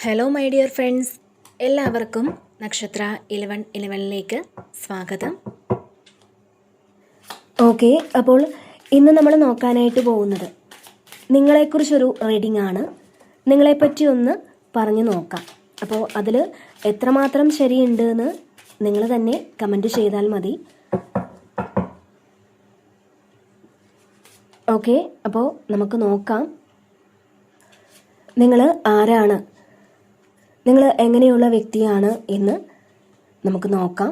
Hello my dear friends, എല്ലാവർക്കും നക്ഷത്ര 1111ലേക്ക് സ്വാഗതം. ഓക്കെ, അപ്പോൾ ഇന്ന് നമ്മൾ നോക്കാനായിട്ട് പോകുന്നത് നിങ്ങളെക്കുറിച്ചൊരു റീഡിംഗ് ആണ്. നിങ്ങളെപ്പറ്റി ഒന്ന് പറഞ്ഞു നോക്കാം. അപ്പോൾ അതിൽ എത്രമാത്രം ശരിയുണ്ട് എന്ന് നിങ്ങൾ തന്നെ കമൻറ്റ് ചെയ്താൽ മതി. ഓക്കെ, അപ്പോൾ നമുക്ക് നോക്കാം. നിങ്ങൾ ആരാണ്, നിങ്ങൾ എങ്ങനെയുള്ള വ്യക്തിയാണ് എന്ന് നമുക്ക് നോക്കാം.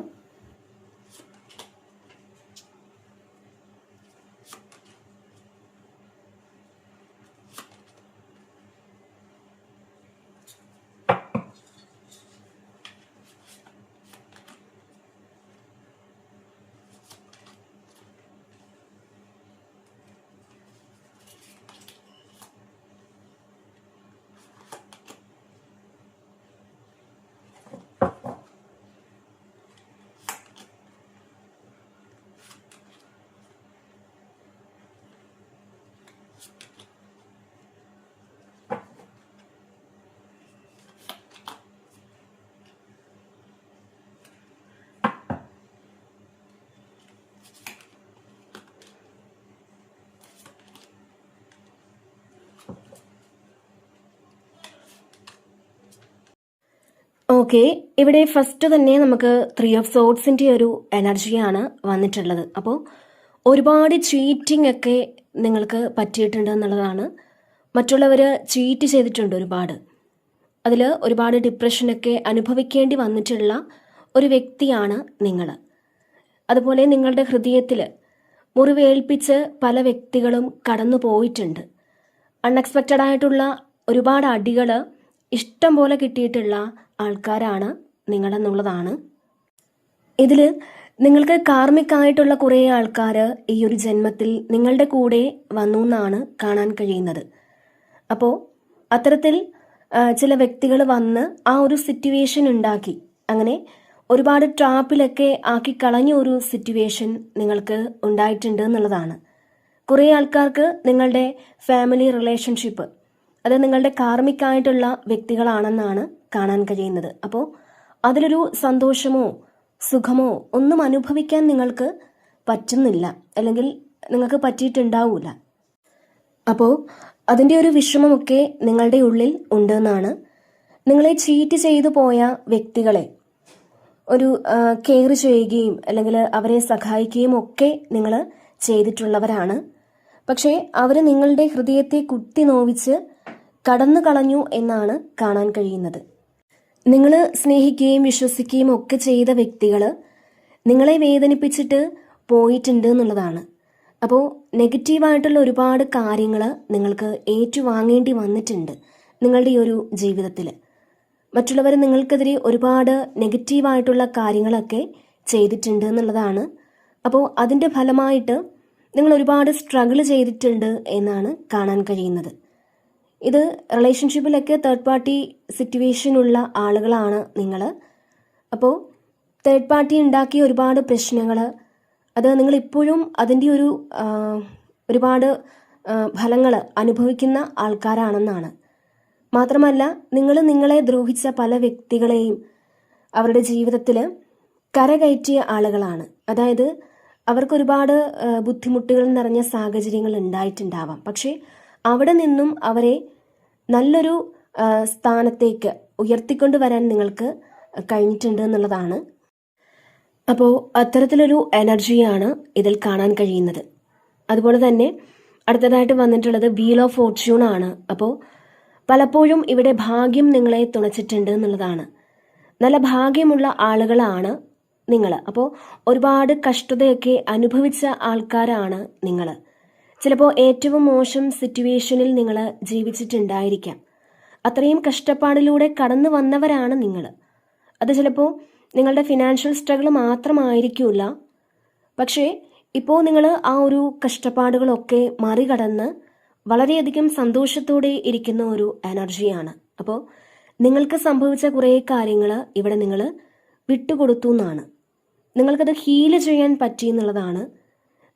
ഓക്കെ, ഇവിടെ ഫസ്റ്റ് തന്നെ നമുക്ക് 3 ഓഫ് സോർഡ്സിൻ്റെ ഒരു എനർജിയാണ് വന്നിട്ടുള്ളത്. അപ്പോൾ ഒരുപാട് ചീറ്റിംഗ് ഒക്കെ നിങ്ങൾക്ക് പറ്റിയിട്ടുണ്ട് എന്നുള്ളതാണ്. മറ്റുള്ളവർ ചീറ്റ് ചെയ്തിട്ടുണ്ട് ഒരുപാട്. അതിൽ ഒരുപാട് ഡിപ്രഷനൊക്കെ അനുഭവിക്കേണ്ടി വന്നിട്ടുള്ള ഒരു വ്യക്തിയാണ് നിങ്ങൾ. അതുപോലെ നിങ്ങളുടെ ഹൃദയത്തിൽ മുറിവേൽപ്പിച്ച് പല വ്യക്തികളും കടന്നു പോയിട്ടുണ്ട്. അൺഎക്സ്പെക്റ്റഡ് ആയിട്ടുള്ള ഒരുപാട് അടികൾ ഇഷ്ടം പോലെ കിട്ടിയിട്ടുള്ള ആൾക്കാരാണ് നിങ്ങളെന്നുള്ളതാണ്. ഇതിൽ നിങ്ങൾക്ക് കാർമികമായിട്ടുള്ള കുറേ ആൾക്കാർ ഈ ഒരു ജന്മത്തിൽ നിങ്ങളുടെ കൂടെ വന്നു എന്നാണ് കാണാൻ കഴിയുന്നത്. അപ്പോൾ അത്തരത്തിൽ ചില വ്യക്തികൾ വന്ന് ആ ഒരു സിറ്റുവേഷൻ ഉണ്ടാക്കി, അങ്ങനെ ഒരുപാട് ട്രാപ്പിലൊക്കെ ആക്കി കളഞ്ഞ ഒരു സിറ്റുവേഷൻ നിങ്ങൾക്ക് ഉണ്ടായിട്ടുണ്ട് എന്നുള്ളതാണ്. കുറേ ആൾക്കാർക്ക് നിങ്ങളുടെ ഫാമിലി റിലേഷൻഷിപ്പ് അത് നിങ്ങളുടെ കാർമികമായിട്ടുള്ള വ്യക്തികളാണെന്നാണ് കാണാൻ കഴിയുന്നത്. അപ്പോൾ അതിലൊരു സന്തോഷമോ സുഖമോ ഒന്നും അനുഭവിക്കാൻ നിങ്ങൾക്ക് പറ്റുന്നില്ല, അല്ലെങ്കിൽ നിങ്ങൾക്ക് പറ്റിയിട്ടുണ്ടാവില്ല. അപ്പോൾ അതിൻ്റെ ഒരു വിഷമമൊക്കെ നിങ്ങളുടെ ഉള്ളിൽ ഉണ്ടെന്നാണ്. നിങ്ങളെ ചീറ്റ് ചെയ്തു പോയ വ്യക്തികളെ ഒരു കെയർ ചെയ്യുകയും അല്ലെങ്കിൽ അവരെ സഹായിക്കുകയും ഒക്കെ നിങ്ങൾ ചെയ്തിട്ടുള്ളവരാണ്. പക്ഷേ അവർ നിങ്ങളുടെ ഹൃദയത്തെ കുത്തി നോവിച്ച് കടന്നു കളഞ്ഞു എന്നാണ് കാണാൻ കഴിയുന്നത്. നിങ്ങൾ സ്നേഹിക്കുകയും വിശ്വസിക്കുകയും ഒക്കെ ചെയ്ത വ്യക്തികൾ നിങ്ങളെ വേദനിപ്പിച്ചിട്ട് പോയിട്ടുണ്ട് എന്നുള്ളതാണ്. അപ്പോൾ നെഗറ്റീവായിട്ടുള്ള ഒരുപാട് കാര്യങ്ങൾ നിങ്ങൾക്ക് ഏറ്റുവാങ്ങേണ്ടി വന്നിട്ടുണ്ട് നിങ്ങളുടെ ഈ ഒരു ജീവിതത്തിൽ. മറ്റുള്ളവർ നിങ്ങൾക്കെതിരെ ഒരുപാട് നെഗറ്റീവായിട്ടുള്ള കാര്യങ്ങളൊക്കെ ചെയ്തിട്ടുണ്ട് എന്നുള്ളതാണ്. അപ്പോൾ അതിൻ്റെ ഫലമായിട്ട് നിങ്ങൾ ഒരുപാട് സ്ട്രഗിൾ ചെയ്തിട്ടുണ്ട് എന്നാണ് കാണാൻ കഴിയുന്നത്. ഇത് റിലേഷൻഷിപ്പിലൊക്കെ തേർഡ് പാർട്ടി സിറ്റുവേഷനുള്ള ആളുകളാണ് നിങ്ങൾ. അപ്പോൾ തേർഡ് പാർട്ടി ഉണ്ടാക്കിയ ഒരുപാട് പ്രശ്നങ്ങൾ അത് നിങ്ങളിപ്പോഴും അതിൻ്റെ ഒരുപാട് ഫലങ്ങൾ അനുഭവിക്കുന്ന ആൾക്കാരാണെന്നാണ്. മാത്രമല്ല, നിങ്ങളെ ദ്രോഹിച്ച പല വ്യക്തികളെയും അവരുടെ ജീവിതത്തിൽ കരകയറ്റിയ ആളുകളാണ്. അതായത് അവർക്കൊരുപാട് ബുദ്ധിമുട്ടുകൾ നിറഞ്ഞ സാഹചര്യങ്ങൾ ഉണ്ടായിട്ടുണ്ടാവാം. പക്ഷേ അവിടെ നിന്നും അവരെ നല്ലൊരു സ്ഥാനത്തേക്ക് ഉയർത്തിക്കൊണ്ടുവരാൻ നിങ്ങൾക്ക് കഴിഞ്ഞിട്ടുണ്ട് എന്നുള്ളതാണ്. അപ്പോൾ അത്തരത്തിലൊരു എനർജിയാണ് ഇതിൽ കാണാൻ കഴിയുന്നത്. അതുപോലെ തന്നെ അടുത്തതായിട്ട് വന്നിട്ടുള്ളത് വീൽ ഓഫ് ഫോർച്യൂൺ ആണ്. അപ്പോൾ പലപ്പോഴും ഇവിടെ ഭാഗ്യം നിങ്ങളെ തുണച്ചിട്ടുണ്ട് എന്നുള്ളതാണ്. നല്ല ഭാഗ്യമുള്ള ആളുകളാണ് നിങ്ങൾ. അപ്പോൾ ഒരുപാട് കഷ്ടതയൊക്കെ അനുഭവിച്ച ആൾക്കാരാണ് നിങ്ങൾ. ചിലപ്പോൾ ഏറ്റവും മോശം സിറ്റുവേഷനിൽ നിങ്ങൾ ജീവിച്ചിട്ടുണ്ടായിരിക്കാം. അത്രയും കഷ്ടപ്പാടിലൂടെ കടന്നു വന്നവരാണ് നിങ്ങൾ. അത് ചിലപ്പോൾ നിങ്ങളുടെ ഫിനാൻഷ്യൽ സ്ട്രഗിൾ മാത്രമായിരിക്കില്ല. പക്ഷേ ഇപ്പോൾ നിങ്ങൾ ആ ഒരു കഷ്ടപ്പാടുകളൊക്കെ മറികടന്ന് വളരെയധികം സന്തോഷത്തോടെ ഇരിക്കുന്ന ഒരു എനർജിയാണ്. അപ്പോൾ നിങ്ങൾക്ക് സംഭവിച്ച കുറേ കാര്യങ്ങൾ ഇവിടെ നിങ്ങൾ വിട്ടുകൊടുത്തു എന്നാണ്. നിങ്ങൾക്കത് ഹീല് ചെയ്യാൻ പറ്റി എന്നുള്ളതാണ്.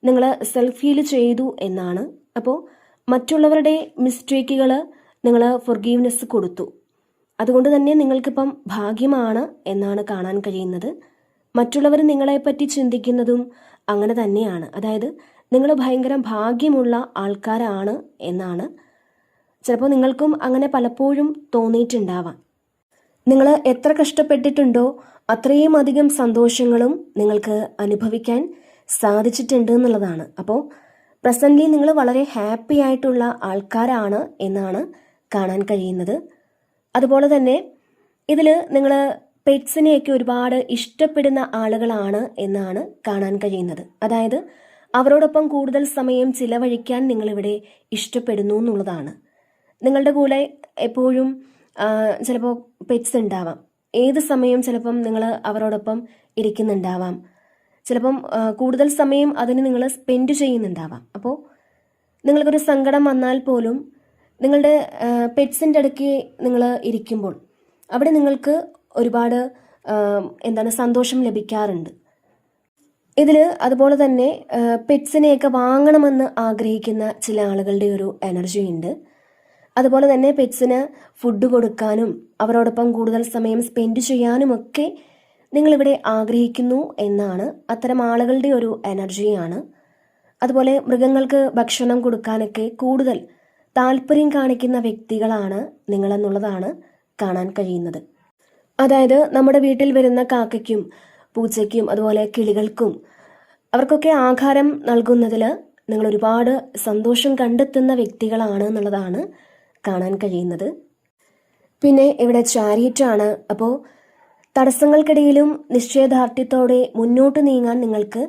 നിങ്ങൾ സെൽഫ് ഹീൽ ചെയ്തു എന്നാണ്. അപ്പോൾ മറ്റുള്ളവരുടെ മിസ്റ്റേക്കുകൾ നിങ്ങൾ ഫൊർഗീവ്നെസ് കൊടുത്തു. അതുകൊണ്ട് തന്നെ നിങ്ങൾക്കിപ്പം ഭാഗ്യമാണ് എന്നാണ് കാണാൻ കഴിയുന്നത്. മറ്റുള്ളവർ നിങ്ങളെപ്പറ്റി ചിന്തിക്കുന്നതും അങ്ങനെ തന്നെയാണ്. അതായത് നിങ്ങൾ ഭയങ്കര ഭാഗ്യമുള്ള ആൾക്കാരാണ് എന്നാണ്. ചിലപ്പോൾ നിങ്ങൾക്കും അങ്ങനെ പലപ്പോഴും തോന്നിയിട്ടുണ്ടാവാം. നിങ്ങൾ എത്ര കഷ്ടപ്പെട്ടിട്ടുണ്ടോ അത്രയും അധികം സന്തോഷങ്ങളും നിങ്ങൾക്ക് അനുഭവിക്കാൻ സാധിച്ചിട്ടുണ്ട് എന്നുള്ളതാണ്. അപ്പോൾ പ്രസൻ്റ്ലി നിങ്ങൾ വളരെ ഹാപ്പി ആയിട്ടുള്ള ആൾക്കാരാണ് എന്നാണ് കാണാൻ കഴിയുന്നത്. അതുപോലെ തന്നെ ഇതിൽ നിങ്ങൾ പെറ്റ്സിനെയൊക്കെ ഒരുപാട് ഇഷ്ടപ്പെടുന്ന ആളുകളാണ് എന്നാണ് കാണാൻ കഴിയുന്നത്. അതായത് അവരോടൊപ്പം കൂടുതൽ സമയം ചിലവഴിക്കാൻ നിങ്ങളിവിടെ ഇഷ്ടപ്പെടുന്നു എന്നുള്ളതാണ്. നിങ്ങളുടെ കൂടെ എപ്പോഴും ചിലപ്പോൾ പെറ്റ്സ് ഉണ്ടാവാം. ഏത് സമയം ചിലപ്പം നിങ്ങൾ അവരോടൊപ്പം ഇരിക്കുന്നുണ്ടാവാം. ചിലപ്പം കൂടുതൽ സമയം അതിന് നിങ്ങൾ സ്പെൻഡ് ചെയ്യുന്നുണ്ടാവാം. അപ്പോൾ നിങ്ങൾക്കൊരു സങ്കടം വന്നാൽ പോലും നിങ്ങളുടെ പെറ്റ്സിൻ്റെ അടുക്ക് നിങ്ങൾ ഇരിക്കുമ്പോൾ അവിടെ നിങ്ങൾക്ക് ഒരുപാട് സന്തോഷം ലഭിക്കാറുണ്ട്. ഇതിൽ അതുപോലെ തന്നെ പെറ്റ്സിനെയൊക്കെ വാങ്ങണമെന്ന് ആഗ്രഹിക്കുന്ന ചില ആളുകളുടെ ഒരു എനർജി ഉണ്ട്. അതുപോലെ തന്നെ പെറ്റ്സിന് ഫുഡ് കൊടുക്കാനും അവരോടൊപ്പം കൂടുതൽ സമയം സ്പെൻഡ് ചെയ്യാനുമൊക്കെ നിങ്ങളിവിടെ ആഗ്രഹിക്കുന്നു എന്നാണ് അത്തരം ആളുകളുടെ ഒരു എനർജിയാണ്. അതുപോലെ മൃഗങ്ങൾക്ക് ഭക്ഷണം കൊടുക്കാനൊക്കെ കൂടുതൽ താല്പര്യം കാണിക്കുന്ന വ്യക്തികളാണ് നിങ്ങളെന്നുള്ളതാണ് കാണാൻ കഴിയുന്നത്. അതായത് നമ്മുടെ വീട്ടിൽ വരുന്ന കാക്കയ്ക്കും പൂച്ചയ്ക്കും അതുപോലെ കിളികൾക്കും അവർക്കൊക്കെ ആഹാരം നൽകുന്നതിൽ നിങ്ങൾ ഒരുപാട് സന്തോഷം കണ്ടെത്തുന്ന വ്യക്തികളാണ് എന്നുള്ളതാണ് കാണാൻ കഴിയുന്നത്. പിന്നെ ഇവിടെ ചാരിയറ്റാണ്. അപ്പോൾ തടസ്സങ്ങൾക്കിടയിലും നിശ്ചയദാർഢ്യത്തോടെ മുന്നോട്ട് നീങ്ങാൻ നിങ്ങൾക്ക്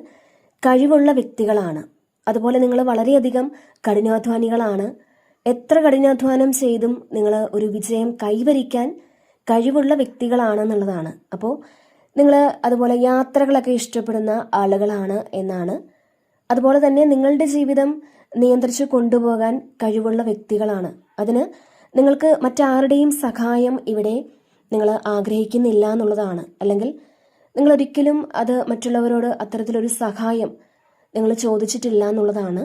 കഴിവുള്ള വ്യക്തികളാണ്. അതുപോലെ നിങ്ങൾ വളരെയധികം കഠിനാധ്വാനികളാണ്. എത്ര കഠിനാധ്വാനം ചെയ്തും നിങ്ങൾ ഒരു വിജയം കൈവരിക്കാൻ കഴിവുള്ള വ്യക്തികളാണെന്നുള്ളതാണ്. അപ്പോൾ നിങ്ങൾ അതുപോലെ യാത്രകളൊക്കെ ഇഷ്ടപ്പെടുന്ന ആളുകളാണ് എന്നാണ്. അതുപോലെ തന്നെ നിങ്ങളുടെ ജീവിതം നിയന്ത്രിച്ചു കൊണ്ടുപോകാൻ കഴിവുള്ള വ്യക്തികളാണ്. അതിന് നിങ്ങൾക്ക് മറ്റാരുടെയും സഹായം ഇവിടെ നിങ്ങൾ ആഗ്രഹിക്കുന്നില്ല എന്നുള്ളതാണ്. അല്ലെങ്കിൽ നിങ്ങൾ ഒരിക്കലും അത് മറ്റുള്ളവരോട് അത്തരത്തിലൊരു സഹായം നിങ്ങൾ ചോദിച്ചിട്ടില്ല എന്നുള്ളതാണ്.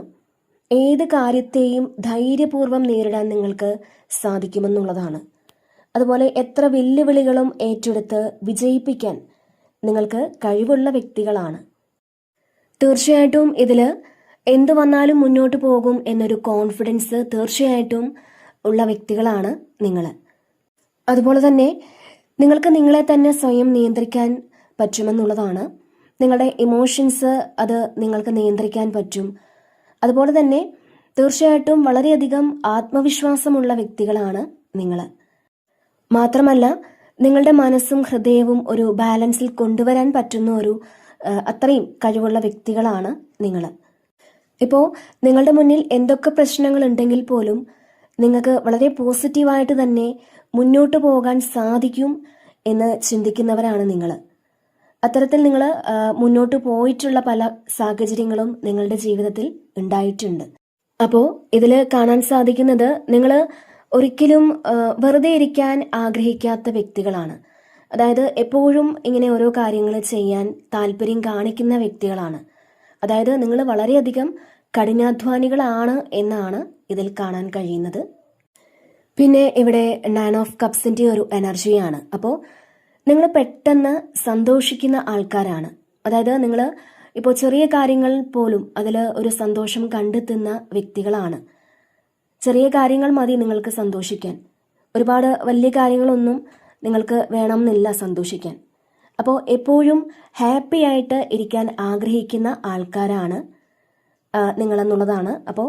ഏത് കാര്യത്തെയും ധൈര്യപൂർവ്വം നേരിടാൻ നിങ്ങൾക്ക് സാധിക്കുമെന്നുള്ളതാണ്. അതുപോലെ എത്ര വെല്ലുവിളികളും ഏറ്റെടുത്ത് വിജയിപ്പിക്കാൻ നിങ്ങൾക്ക് കഴിവുള്ള വ്യക്തികളാണ്. തീർച്ചയായിട്ടും ഇതിൽ എന്തു വന്നാലും മുന്നോട്ട് പോകും എന്നൊരു കോൺഫിഡൻസ് തീർച്ചയായിട്ടും ഉള്ള വ്യക്തികളാണ് നിങ്ങൾ. അതുപോലെ തന്നെ നിങ്ങൾക്ക് നിങ്ങളെ തന്നെ സ്വയം നിയന്ത്രിക്കാൻ പറ്റുമെന്നുള്ളതാണ്. നിങ്ങളുടെ ഇമോഷൻസ് അത് നിങ്ങൾക്ക് നിയന്ത്രിക്കാൻ പറ്റും. അതുപോലെ തന്നെ തീർച്ചയായിട്ടും വളരെയധികം ആത്മവിശ്വാസമുള്ള വ്യക്തികളാണ് നിങ്ങൾ. മാത്രമല്ല നിങ്ങളുടെ മനസ്സും ഹൃദയവും ഒരു ബാലൻസിൽ കൊണ്ടുവരാൻ പറ്റുന്ന ഒരു അത്രയും കഴിവുള്ള വ്യക്തികളാണ് നിങ്ങൾ. ഇപ്പോൾ നിങ്ങളുടെ മുന്നിൽ എന്തൊക്കെ പ്രശ്നങ്ങൾ ഉണ്ടെങ്കിൽ പോലും നിങ്ങൾക്ക് വളരെ പോസിറ്റീവായിട്ട് തന്നെ മുന്നോട്ട് പോകാൻ സാധിക്കും എന്ന് ചിന്തിക്കുന്നവരാണ് നിങ്ങൾ. അത്തരത്തിൽ നിങ്ങൾ മുന്നോട്ട് പോയിട്ടുള്ള പല സാഹചര്യങ്ങളും നിങ്ങളുടെ ജീവിതത്തിൽ ഉണ്ടായിട്ടുണ്ട്. അപ്പോൾ ഇതിൽ കാണാൻ സാധിക്കുന്നത് നിങ്ങൾ ഒരിക്കലും വെറുതെ ഇരിക്കാൻ ആഗ്രഹിക്കാത്ത വ്യക്തികളാണ്. അതായത് എപ്പോഴും ഇങ്ങനെ ഓരോ കാര്യങ്ങൾ ചെയ്യാൻ താല്പര്യം കാണിക്കുന്ന വ്യക്തികളാണ്. അതായത് നിങ്ങൾ വളരെയധികം കഠിനാധ്വാനികളാണ് എന്നാണ് ഇതിൽ കാണാൻ കഴിയുന്നത്. പിന്നെ ഇവിടെ 9 ഓഫ് കപ്സിൻ്റെ ഒരു എനർജിയാണ്. അപ്പോൾ നിങ്ങൾ പെട്ടെന്ന് സന്തോഷിക്കുന്ന ആൾക്കാരാണ്. അതായത് നിങ്ങൾ ഇപ്പോൾ ചെറിയ കാര്യങ്ങൾ പോലും അതിൽ ഒരു സന്തോഷം കണ്ടെത്തുന്ന വ്യക്തികളാണ്. ചെറിയ കാര്യങ്ങൾ മതി നിങ്ങൾക്ക് സന്തോഷിക്കാൻ. ഒരുപാട് വലിയ കാര്യങ്ങളൊന്നും നിങ്ങൾക്ക് വേണമെന്നില്ല സന്തോഷിക്കാൻ. അപ്പോൾ എപ്പോഴും ഹാപ്പി ആയിട്ട് ഇരിക്കാൻ ആഗ്രഹിക്കുന്ന ആൾക്കാരാണ് നിങ്ങളെന്നുള്ളതാണ്. അപ്പോൾ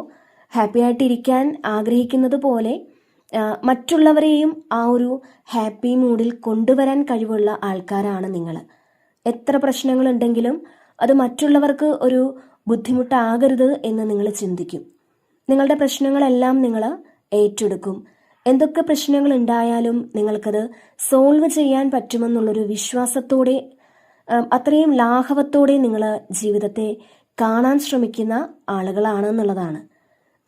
ഹാപ്പി ആയിട്ട് ഇരിക്കാൻ ആഗ്രഹിക്കുന്നത് പോലെ മറ്റുള്ളവരെയും ആ ഒരു ഹാപ്പി മൂഡിൽ കൊണ്ടുവരാൻ കഴിവുള്ള ആൾക്കാരാണ് നിങ്ങൾ. എത്ര പ്രശ്നങ്ങളുണ്ടെങ്കിലും അത് മറ്റുള്ളവർക്ക് ഒരു ബുദ്ധിമുട്ടാകരുത് എന്ന് നിങ്ങൾ ചിന്തിക്കും. നിങ്ങളുടെ പ്രശ്നങ്ങളെല്ലാം നിങ്ങൾ ഏറ്റെടുക്കും. എന്തൊക്കെ പ്രശ്നങ്ങൾ ഉണ്ടായാലും നിങ്ങൾക്കത് സോൾവ് ചെയ്യാൻ പറ്റുമെന്നുള്ളൊരു വിശ്വാസത്തോടെ അത്രയും ലാഘവത്തോടെ നിങ്ങൾ ജീവിതത്തെ കാണാൻ ശ്രമിക്കുന്ന ആളുകളാണെന്നുള്ളതാണ്.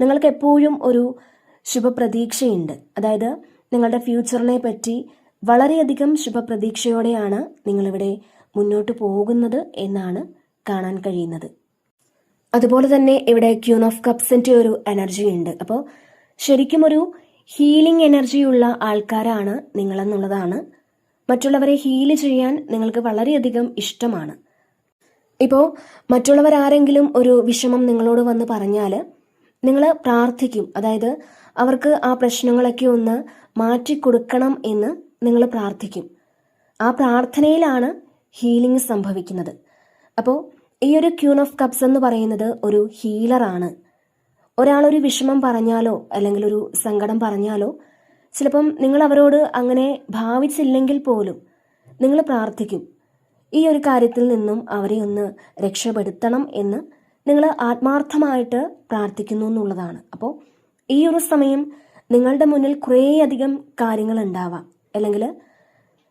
നിങ്ങൾക്ക് എപ്പോഴും ഒരു ശുഭപ്രതീക്ഷയുണ്ട്. അതായത് നിങ്ങളുടെ ഫ്യൂച്ചറിനെ പറ്റി വളരെയധികം ശുഭപ്രതീക്ഷയോടെയാണ് നിങ്ങളിവിടെ മുന്നോട്ട് പോകുന്നത് എന്നാണ് കാണാൻ കഴിയുന്നത്. അതുപോലെ തന്നെ ഇവിടെ ക്യൂൻ ഓഫ് കപ്സിൻ്റെ ഒരു എനർജി ഉണ്ട്. അപ്പോൾ ശരിക്കും ഒരു ഹീലിംഗ് എനർജിയുള്ള ആൾക്കാരാണ് നിങ്ങളെന്നുള്ളതാണ്. മറ്റുള്ളവരെ ഹീല് ചെയ്യാൻ നിങ്ങൾക്ക് വളരെയധികം ഇഷ്ടമാണ്. ഇപ്പോൾ മറ്റുള്ളവരാരെങ്കിലും ഒരു വിഷമം നിങ്ങളോട് വന്ന് പറഞ്ഞാൽ നിങ്ങൾ പ്രാർത്ഥിക്കും. അതായത് അവർക്ക് ആ പ്രശ്നങ്ങളൊക്കെ ഒന്ന് മാറ്റിക്കൊടുക്കണം എന്ന് നിങ്ങൾ പ്രാർത്ഥിക്കും. ആ പ്രാർത്ഥനയിലാണ് ഹീലിംഗ് സംഭവിക്കുന്നത്. അപ്പോൾ ഈ ഒരു ക്യൂൻ ഓഫ് കപ്സ് എന്ന് പറയുന്നത് ഒരു ഹീലറാണ്. ഒരാളൊരു വിഷമം പറഞ്ഞാലോ അല്ലെങ്കിൽ ഒരു സങ്കടം പറഞ്ഞാലോ ചിലപ്പം നിങ്ങൾ അവരോട് അങ്ങനെ ഭാവിച്ചില്ലെങ്കിൽ പോലും നിങ്ങൾ പ്രാർത്ഥിക്കും. ഈ ഒരു കാര്യത്തിൽ നിന്നും അവരെ ഒന്ന് രക്ഷപ്പെടുത്തണം എന്ന് നിങ്ങൾ ആത്മാർത്ഥമായിട്ട് പ്രാർത്ഥിക്കുന്നു എന്നുള്ളതാണ്. അപ്പോൾ ഈ ഒരു സമയം നിങ്ങളുടെ മുന്നിൽ കുറേയധികം കാര്യങ്ങൾ ഉണ്ടാവാം, അല്ലെങ്കിൽ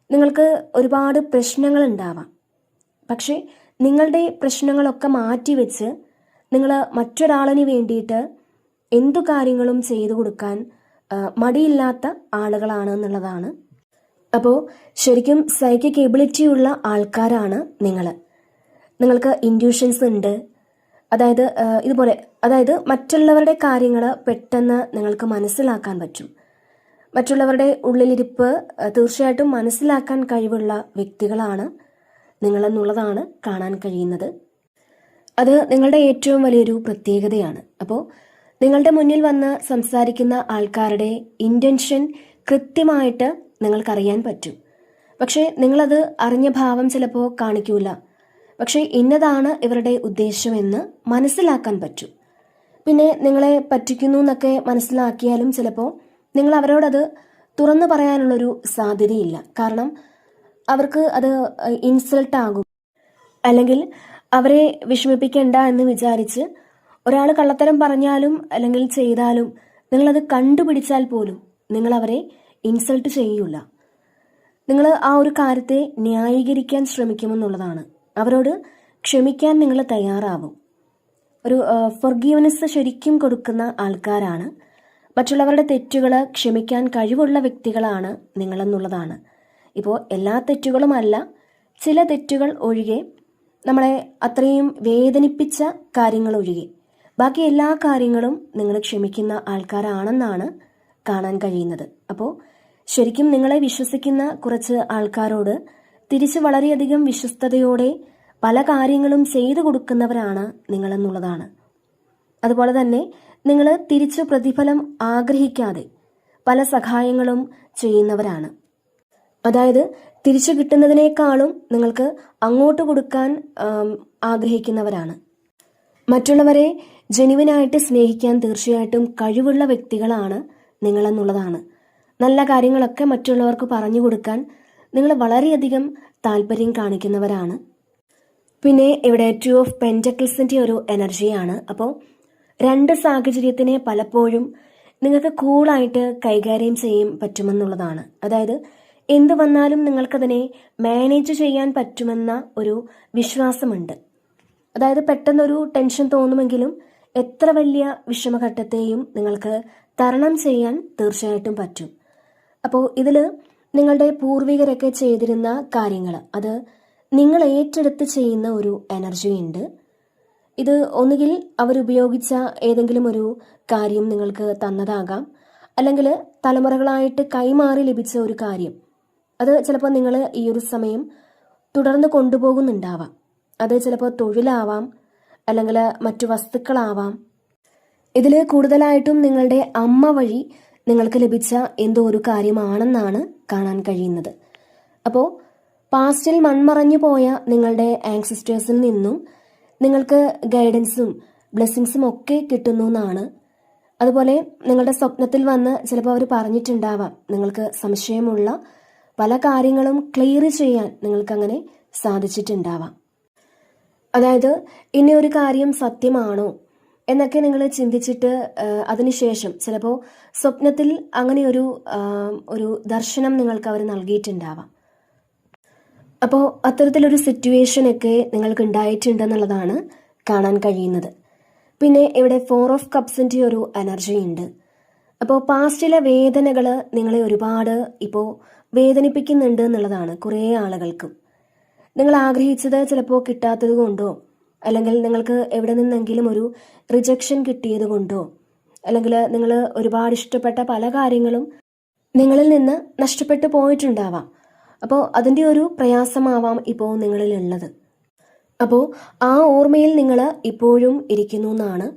നിങ്ങൾക്ക് ഒരുപാട് പ്രശ്നങ്ങൾ ഉണ്ടാവാം. പക്ഷേ നിങ്ങളുടെ പ്രശ്നങ്ങളൊക്കെ മാറ്റിവെച്ച് നിങ്ങൾ മറ്റൊരാളിന് വേണ്ടിയിട്ട് എന്തു കാര്യങ്ങളും ചെയ്തു കൊടുക്കാൻ മടിയില്ലാത്ത ആളുകളാണ് എന്നുള്ളതാണ്. അപ്പോൾ ശരിക്കും സൈക്കിക് എബിലിറ്റി ഉള്ള ആൾക്കാരാണ് നിങ്ങൾ. നിങ്ങൾക്ക് ഇൻറ്റ്യൂഷൻസ് ഉണ്ട്. അതായത് മറ്റുള്ളവരുടെ കാര്യങ്ങൾ പെട്ടെന്ന് നിങ്ങൾക്ക് മനസ്സിലാക്കാൻ പറ്റും. മറ്റുള്ളവരുടെ ഉള്ളിലിരിപ്പ് തീർച്ചയായിട്ടും മനസ്സിലാക്കാൻ കഴിവുള്ള വ്യക്തികളാണ് നിങ്ങളെന്നുള്ളതാണ് കാണാൻ കഴിയുന്നത്. അത് നിങ്ങളുടെ ഏറ്റവും വലിയൊരു പ്രത്യേകതയാണ്. അപ്പോൾ നിങ്ങളുടെ മുന്നിൽ വന്ന് സംസാരിക്കുന്ന ആൾക്കാരുടെ ഇൻറ്റൻഷൻ കൃത്യമായിട്ട് നിങ്ങൾക്കറിയാൻ പറ്റും. പക്ഷേ നിങ്ങളത് അറിഞ്ഞ ഭാവം ചിലപ്പോൾ കാണിക്കൂല. പക്ഷേ ഇന്നതാണ് ഇവരുടെ ഉദ്ദേശമെന്ന് മനസ്സിലാക്കാൻ പറ്റും. പിന്നെ നിങ്ങളെ പറ്റിക്കുന്നു എന്നൊക്കെ മനസ്സിലാക്കിയാലും ചിലപ്പോൾ നിങ്ങൾ അവരോടത് തുറന്നു പറയാനുള്ളൊരു സാധ്യതയില്ല. കാരണം അവർക്ക് അത് ഇൻസൾട്ടാകും. അല്ലെങ്കിൽ അവരെ വിഷമിപ്പിക്കേണ്ട എന്ന് വിചാരിച്ച് ഒരാൾ കള്ളത്തരം പറഞ്ഞാലും അല്ലെങ്കിൽ ചെയ്താലും നിങ്ങളത് കണ്ടുപിടിച്ചാൽ പോലും നിങ്ങൾ അവരെ ഇൻസൾട്ട് ചെയ്യൂല. നിങ്ങൾ ആ ഒരു കാര്യത്തെ ന്യായീകരിക്കാൻ ശ്രമിക്കുമെന്നുള്ളതാണ്. അവരോട് ക്ഷമിക്കാൻ നിങ്ങൾ തയ്യാറാവും. ഒരു ഫൊർഗീവ്നെസ് ശരിക്കും കൊടുക്കുന്ന ആൾക്കാരാണ്. മറ്റുള്ളവരുടെ തെറ്റുകൾ ക്ഷമിക്കാൻ കഴിവുള്ള വ്യക്തികളാണ് നിങ്ങളെന്നുള്ളതാണ്. ഇപ്പോൾ എല്ലാ തെറ്റുകളുമല്ല, ചില തെറ്റുകൾ ഒഴികെ, നമ്മളെ അത്രയും വേദനിപ്പിച്ച കാര്യങ്ങൾ ഒഴികെ ബാക്കി എല്ലാ കാര്യങ്ങളും നിങ്ങൾ ക്ഷമിക്കുന്ന ആൾക്കാരാണെന്നാണ് കാണാൻ കഴിയുന്നത്. അപ്പോൾ ശരിക്കും നിങ്ങളെ വിശ്വസിക്കുന്ന കുറച്ച് ആൾക്കാരോട് തിരിച്ച് വളരെയധികം വിശ്വസ്തയോടെ പല കാര്യങ്ങളും ചെയ്തു കൊടുക്കുന്നവരാണ് നിങ്ങളെന്നുള്ളതാണ്. അതുപോലെ തന്നെ നിങ്ങൾ തിരിച്ചു പ്രതിഫലം ആഗ്രഹിക്കാതെ പല സഹായങ്ങളും ചെയ്യുന്നവരാണ്. അതായത് തിരിച്ചു കിട്ടുന്നതിനേക്കാളും നിങ്ങൾക്ക് അങ്ങോട്ട് കൊടുക്കാൻ ആഗ്രഹിക്കുന്നവരാണ്. മറ്റുള്ളവരെ ജെനുവിനായിട്ട് സ്നേഹിക്കാൻ തീർച്ചയായിട്ടും കഴിവുള്ള വ്യക്തികളാണ് നിങ്ങളെന്നുള്ളതാണ്. നല്ല കാര്യങ്ങളൊക്കെ മറ്റുള്ളവർക്ക് പറഞ്ഞു കൊടുക്കാൻ നിങ്ങൾ വളരെയധികം താല്പര്യം കാണിക്കുന്നവരാണ്. പിന്നെ ഇവിടെ 2 ഓഫ് പെൻറ്റക്കിൾസിൻ്റെ ഒരു എനർജിയാണ്. അപ്പോൾ രണ്ട് സാഹചര്യത്തിനെ പലപ്പോഴും നിങ്ങൾക്ക് കൂളായിട്ട് കൈകാര്യം ചെയ്യാൻ പറ്റുമെന്നുള്ളതാണ്. അതായത് എന്ത് വന്നാലും നിങ്ങൾക്കതിനെ മാനേജ് ചെയ്യാൻ പറ്റുമെന്ന ഒരു വിശ്വാസമുണ്ട്. അതായത് പെട്ടെന്നൊരു ടെൻഷൻ തോന്നുമെങ്കിലും എത്ര വലിയ വിഷമഘട്ടത്തെയും നിങ്ങൾക്ക് തരണം ചെയ്യാൻ തീർച്ചയായിട്ടും പറ്റും. അപ്പോൾ ഇതിൽ നിങ്ങളുടെ പൂർവികരൊക്കെ ചെയ്തിരുന്ന കാര്യങ്ങൾ അത് നിങ്ങൾ ഏറ്റെടുത്ത് ചെയ്യുന്ന ഒരു എനർജി ഉണ്ട്. ഇത് ഒന്നുകിൽ അവരുപയോഗിച്ച ഏതെങ്കിലും ഒരു കാര്യം നിങ്ങൾക്ക് തന്നതാകാം, അല്ലെങ്കിൽ തലമുറകളായിട്ട് കൈമാറി ലഭിച്ച ഒരു കാര്യം. അത് ചിലപ്പോൾ നിങ്ങൾ ഈ ഒരു സമയം തുടർന്ന് കൊണ്ടുപോകുന്നുണ്ടാവാം. അത് ചിലപ്പോൾ തൊഴിലാവാം, അല്ലെങ്കിൽ മറ്റു വസ്തുക്കളാവാം. ഇതിൽ കൂടുതലായിട്ടും നിങ്ങളുടെ അമ്മ വഴി നിങ്ങൾക്ക് ലഭിച്ച എന്തോ ഒരു കാര്യമാണെന്നാണ് കാണാൻ കഴിയുന്നത്. അപ്പോൾ പാസ്റ്റിൽ മൺമറഞ്ഞു പോയ നിങ്ങളുടെ ആൻസിസ്റ്റേഴ്സിൽ നിന്നും നിങ്ങൾക്ക് ഗൈഡൻസും ബ്ലെസ്സിങ്സും ഒക്കെ കിട്ടുന്നു എന്നാണ്. അതുപോലെ നിങ്ങളുടെ സ്വപ്നത്തിൽ വന്ന് ചിലപ്പോൾ അവർ പറഞ്ഞിട്ടുണ്ടാവാം. നിങ്ങൾക്ക് സംശയമുള്ള പല കാര്യങ്ങളും ക്ലിയർ ചെയ്യാൻ നിങ്ങൾക്കങ്ങനെ സാധിച്ചിട്ടുണ്ടാവാം. അതായത് ഇനി ഒരു കാര്യം സത്യമാണോ എന്നൊക്കെ നിങ്ങൾ ചിന്തിച്ചിട്ട് അതിനുശേഷം ചിലപ്പോൾ സ്വപ്നത്തിൽ അങ്ങനെ ഒരു ദർശനം നിങ്ങൾക്ക് അവർ നൽകിയിട്ടുണ്ടാവാം. അപ്പോൾ അത്തരത്തിലൊരു സിറ്റുവേഷനൊക്കെ നിങ്ങൾക്ക് ഉണ്ടായിട്ടുണ്ടെന്നുള്ളതാണ് കാണാൻ കഴിയുന്നത്. പിന്നെ ഇവിടെ 4 ഓഫ് കപ്സിൻ്റെ ഒരു എനർജി ഉണ്ട്. അപ്പോൾ പാസ്റ്റിലെ വേദനകൾ നിങ്ങളെ ഒരുപാട് ഇപ്പോൾ വേദനിപ്പിക്കുന്നുണ്ട് എന്നുള്ളതാണ് കുറേ ആളുകൾക്കും. നിങ്ങൾ ആഗ്രഹിച്ചത് ചിലപ്പോൾ കിട്ടാത്തത് കൊണ്ടോ, അല്ലെങ്കിൽ നിങ്ങൾക്ക് എവിടെ നിന്നെങ്കിലും ഒരു റിജക്ഷൻ കിട്ടിയത് കൊണ്ടോ, അല്ലെങ്കിൽ നിങ്ങൾ ഒരുപാട് ഇഷ്ടപ്പെട്ട പല കാര്യങ്ങളും നിങ്ങളിൽ നിന്ന് നഷ്ടപ്പെട്ടു പോയിട്ടുണ്ടാവാം. അപ്പോൾ അതിൻ്റെ ഒരു പ്രയാസമാവാം ഇപ്പോൾ നിങ്ങളിലുള്ളത്. അപ്പോൾ ആ ഓർമ്മയിൽ നിങ്ങൾ ഇപ്പോഴും ഇരിക്കുന്നു എന്നാണ്.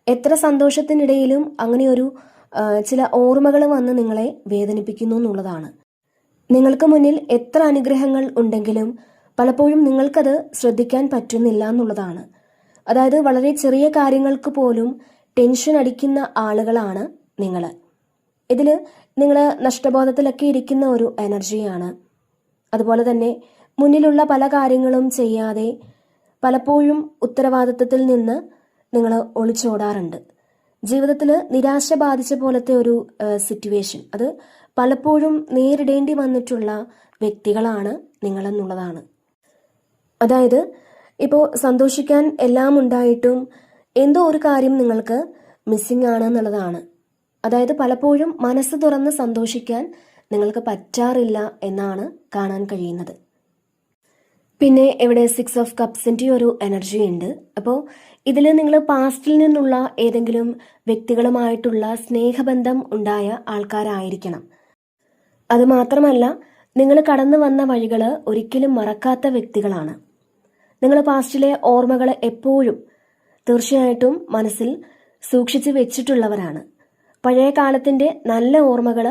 എത്ര സന്തോഷത്തിനിടയിലും അങ്ങനെയൊരു ചില ഓർമ്മകൾ വന്ന് നിങ്ങളെ വേദനിപ്പിക്കുന്നു എന്നുള്ളതാണ്. നിങ്ങൾക്ക് മുന്നിൽ എത്ര അനുഗ്രഹങ്ങൾ ഉണ്ടെങ്കിലും പലപ്പോഴും നിങ്ങൾക്കത് ശ്രദ്ധിക്കാൻ പറ്റുന്നില്ല എന്നുള്ളതാണ്. അതായത് വളരെ ചെറിയ കാര്യങ്ങൾക്ക് പോലും ടെൻഷൻ അടിക്കുന്ന ആളുകളാണ് നിങ്ങൾ. ഇതിൽ നിങ്ങൾ നഷ്ടബോധത്തിലൊക്കെ ഇരിക്കുന്ന ഒരു എനർജിയാണ്. അതുപോലെ തന്നെ മുന്നിലുള്ള പല കാര്യങ്ങളും ചെയ്യാതെ പലപ്പോഴും ഉത്തരവാദിത്തത്തിൽ നിന്ന് നിങ്ങൾ ഒളിച്ചോടാറുണ്ട്. ജീവിതത്തിൽ നിരാശ ബാധിച്ച പോലത്തെ ഒരു സിറ്റുവേഷൻ അത് പലപ്പോഴും നേരിടേണ്ടി വന്നിട്ടുള്ള വ്യക്തികളാണ് നിങ്ങളെന്നുള്ളതാണ്. അതായത് ഇപ്പോൾ സന്തോഷിക്കാൻ എല്ലാം ഉണ്ടായിട്ടും എന്തോ ഒരു കാര്യം നിങ്ങൾക്ക് മിസ്സിംഗ് ആണ് എന്നുള്ളതാണ്. അതായത് പലപ്പോഴും മനസ്സ് തുറന്ന് സന്തോഷിക്കാൻ നിങ്ങൾക്ക് പറ്റാറില്ല എന്നാണ് കാണാൻ കഴിയുന്നത്. പിന്നെ ഇവിടെ 6 ഓഫ് കപ്സിൻ്റെ ഒരു എനർജി ഉണ്ട്. അപ്പോൾ ഇതിൽ നിങ്ങൾ പാസ്റ്റിൽ നിന്നുള്ള ഏതെങ്കിലും വ്യക്തികളുമായിട്ടുള്ള സ്നേഹബന്ധം ഉണ്ടായ ആൾക്കാരായിരിക്കണം. അതുമാത്രമല്ല, നിങ്ങൾ കടന്നു വന്ന വഴികൾ ഒരിക്കലും മറക്കാത്ത വ്യക്തികളാണ്. നിങ്ങൾ പാസ്റ്റിലെ ഓർമ്മകൾ എപ്പോഴും തീർച്ചയായിട്ടും മനസ്സിൽ സൂക്ഷിച്ചു വെച്ചിട്ടുള്ളവരാണ്. പഴയ കാലത്തിൻ്റെ നല്ല ഓർമ്മകൾ